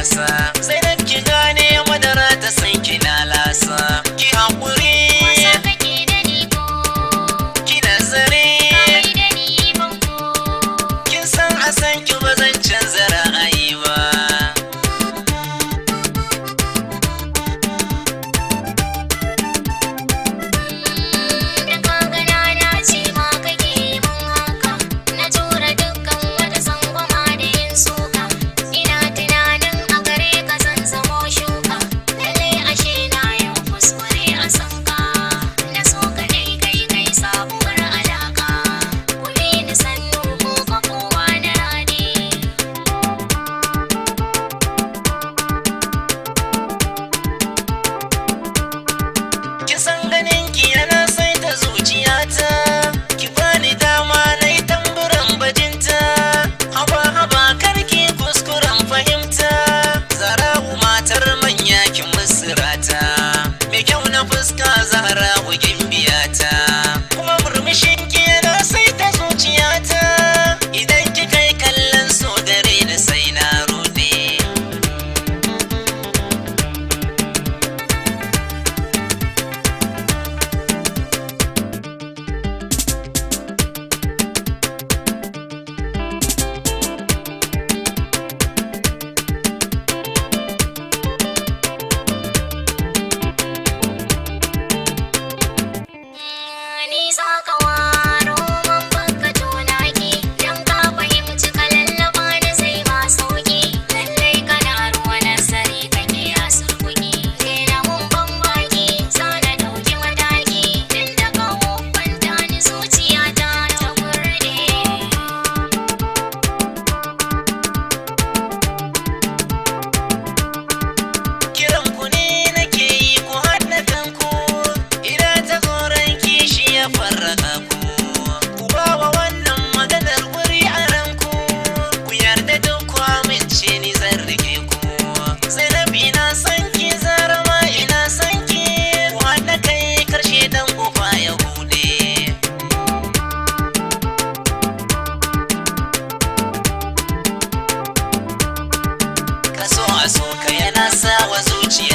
wasa. Zainab ki gane madara ta san ki na lasa. Ki haƙuri wasa kake da ni ko ki nazari, kai da ni banko kin san a san ki ba zan canza ra'ayi ba. da kagana na ce ma kake mun haka na tura dukkan wata sangwama da yin suka ina tunanin a gare ka zan zamo shuka lalle ashe na yau kuskure a sanka na so ka dai kai sabuwar alaka ku bi ni sannu ko ka kowa na rani Ki san ganin ki yana saita zuciyata, ki bani dama na yi tamburan bajinta. Haba haba karki kuskuren fahimta, Zara'u matar manya kin musirata. Mai kyau na fuska Zara'u gimbiyata, kuma murmushin ki yana saita zuciyata. Idan ki kai kallon so dare da sai na rude. ni za ka waro man baka tunaki don ka fahimci ka lallaba na sai ma sauki lallai kana ruwa nasari kake a surkuki daina mun ban baki za na ɗauki mataki tun da ka hukunta ni zuciyata ta murɗe Kiran ku ne nake yi ku haɗa kanku, ina ta tsoron kishi ya farraka ku. Ku ba wa wannan maganar wuri a ranku, ku yarda duk ku amince ni zan rike ku. Zainab ina son ki, Zara ma ina son ki, ku haɗa kai karshe dan kofa ya hude. Kaso a so ka yana sa wa zuciya